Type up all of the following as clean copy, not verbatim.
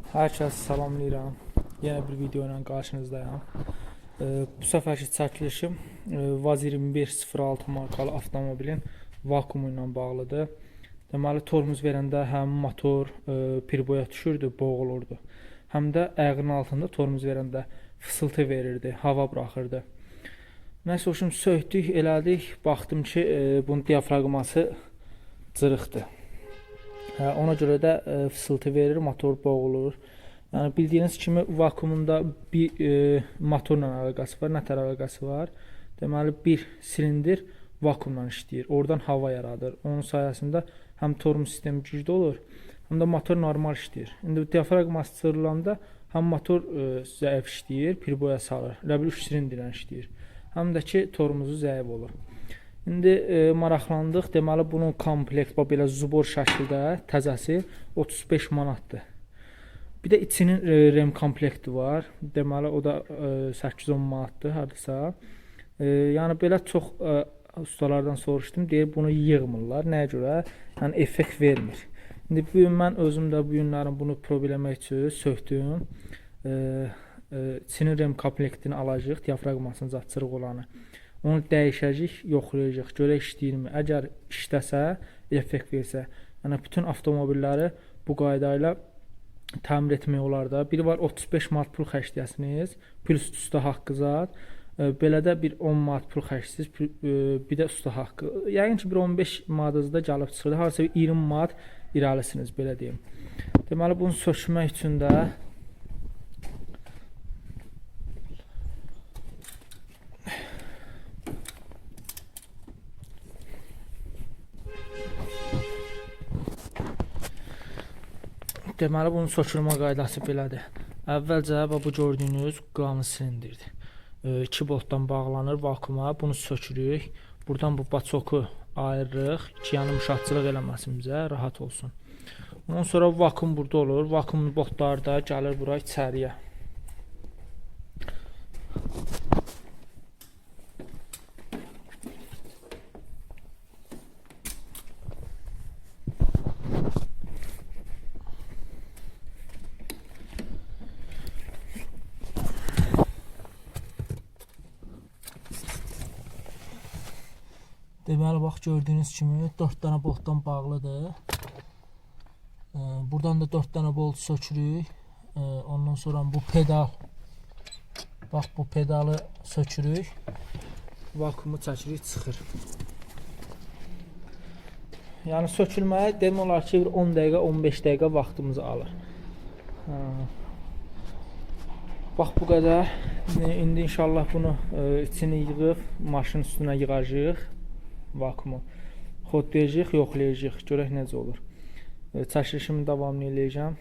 Hər kəs salamlayıram. Yenə bir video ilə qarşınızdayam. Bu səfərki çəkilişim Vaz 2106 markalı avtomobilin vakuumu ilə bağlıdır. Deməli, tormuz verəndə həm motor pirboya düşürdü, boğulurdu. Həm də ayağının altında tormuz verəndə fısıltı verirdi, hava buraxırdı. Nəsə, şimdi söydük, elədik. Baxdım ki, bunun diafraqması cırıqdır. Ona görə də fısıltı verir, motor boğulur. Yəni bildiyiniz kimi vakuumunda bir motorla əlaqəsi var, nətər əlaqəsi var? Deməli, bir silindir vakuumla işləyir. Oradan hava yaradır. Onun sayəsində həm tormuz sistemi güclü olur, həm də motor normal işləyir. İndi diafraqması cırılanda həm motor zəif işləyir, pirboya salır. Elə bil 3 silindirlə işləyir. Həm də ki, tormuzu zəif olur. İndi maraqlandıq. Deməli, bunun komplekt belə zubor şəkildə təzəsi 35 manatdır. Bir də içinin rem komplekti var. Deməli, o da 810 manatdır hardasa. Yəni belə çox ustalardan soruşdum. Deyir, bunu yığmırlar. Nəyə görə? Yəni effekt vermir. İndi bu gün mən özüm də bu günlərin bunu problemmək üçün sökdüm. İçinin rem komplektini alacağıq, diafraqmasının çırıq olanı. Onu dəyişəcək, yoxlayacaq, görək işləyirmi? Əgər işləsə, effekt versə, yəni bütün avtomobilləri bu qayda ilə təmir etmək olar da. Biri var 35 manat pul xərcləyəsiniz, plus usta haqqı zat. Belə də bir 10 manat pul xərcləsiniz, bir də usta haqqı. Yəqin ki, bir 15 manatınızda gəlib çıxır. Harasa 20 manat irəlisiniz, belə deyim. Deməli, bunu sökmək üçün də bunun sökülmə qaydası belədir. Əvvəlcə bu gördüyünüz qanlı silindirdir. 2 boltdan bağlanır vakuuma, bunu sökürük. Buradan bu baçoku ayırırıq ki, yəni yumşaqçılıq eləməsimizə rahat olsun. Ondan sonra vakuum burada olur. Vakuum boltları da gəlir bura içəriyə. Deməli, bax, gördüyünüz kimi 4 dənə boltdan bağlıdır. Buradan da 4 dənə bolt sökürük. Ondan sonra bu pedal, bax, bu pedalı sökürük. Vakuumu çəkirik, çıxır. Yəni sökülməyə demək olar ki, 10 dəqiqə, 15 dəqiqə vaxtımızı alır. Bax, bu qədər. İndi inşallah bunu içini yığıb maşın üstünə yığacağıq. Vakuumu xodlayacaq, yoxlayacaq, görək necə olur. Çəkilişimi davamlı eləyəcəm.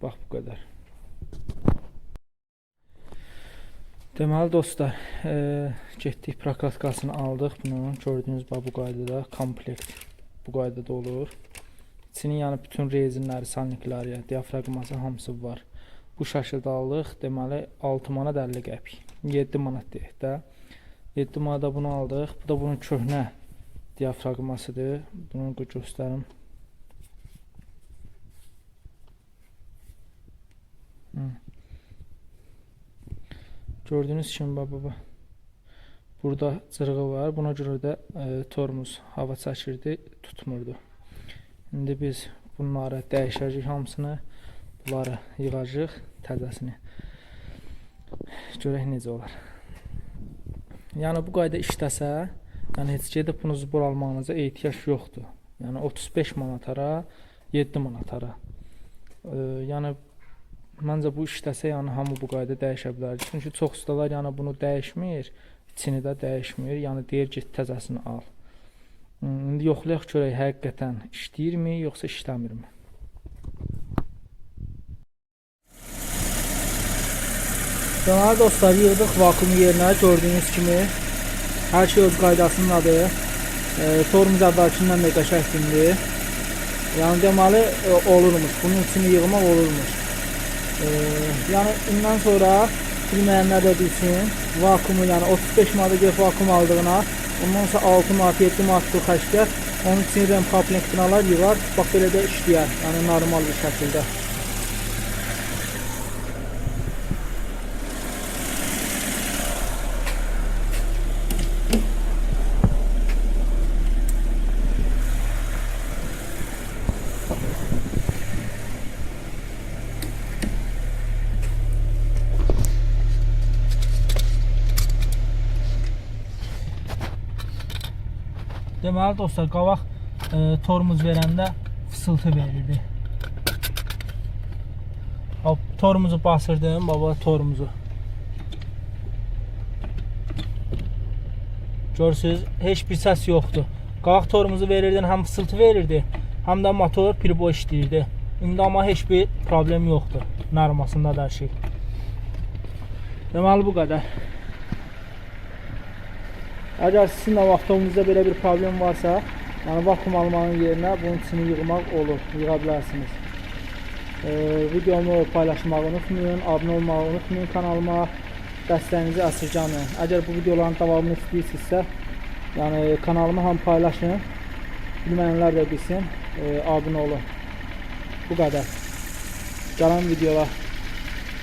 Bax, bu qədər. Deməli, dostlar, getdik, prokatqasını aldıq bunun. Gördüyünüz bu qaydada, komplekt bu qaydada olur. İçinin yəni bütün rezinləri, salnikləri, diafraqması hamısı var. Bu şəkildə aldıq. Deməli, 6 manat 50 qəpik. 7 manat deyək də. 7 manada bunu aldıq. Bu da bunun köhnə diafraqmasıdır. Bunu göstərim. Gördüyünüz kimi burada cırığı var. Buna görə də tormuz hava çəkirdi, tutmurdu. İndi biz bunları dəyişəcək hamısını. Bunları yığacaq təzəsini. Görək necə olar. Yəni bu qayda işləsə, yəni heç gedib bunu zubor almağınıza ehtiyac yoxdur. Yəni 35 manatara, 7 manatara. Yəni məncə bu işləsə, yəni hamı bu qayda dəyişə bilər. Çünki çox ustalar yəni bunu dəyişmir, içini də dəyişmir. Yəni deyir get təzəsini al. İndi yoxlayaq görək həqiqətən işləyirmi, yoxsa işləmirmi? Deməli, dostlar, yığdıq vakuum yerinə, gördüyünüz kimi hər şey öz qaydasındadır. Tormuz əvvəlkindən də qəşəngdir. Yəni deməli olurmuş, bunun içini yığmaq olurmuş. Yəni indən sonra bilməyənlər də bilsin, vakuumu yəni 35 manata göf vakuum aldığına, ondan sonra 6 manat, 7 manat pul xərcləyər, onun için rem komplektini alar, yığar, bax belə də işləyər, yəni normal bir şəkildə. Deməli dostlar, qabaq tormuz verəndə fısıltı verirdi. Hop, tormuzu basırdım, baba, tormuzu. Görürsünüz, heç bir səs yoxdur. Qabaq tormuzu verirdin, həm fısıltı verirdi, həm də motor pirbo işləyirdi. İndi amma heç bir problem yoxdur. Normasında da hər şey. Deməli bu qədər. Əgər sizin də vaxtınızda belə bir problem varsa, yəni vakum almanın yerinə bunun içini yığmaq olur, yığa bilərsiniz. Videomu paylaşmağı unutmayın, abunə olmağı unutmayın kanalıma, dəstəyinizi əsirgəməyin. Əgər bu videoların davamını istəyirsinizsə, yəni kanalımı həm paylaşın, bilməyənlər də bilsin, abunə olun. Bu qədər. Gələn videolar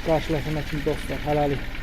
qarşılaşmaq üçün dostlar, hələlik.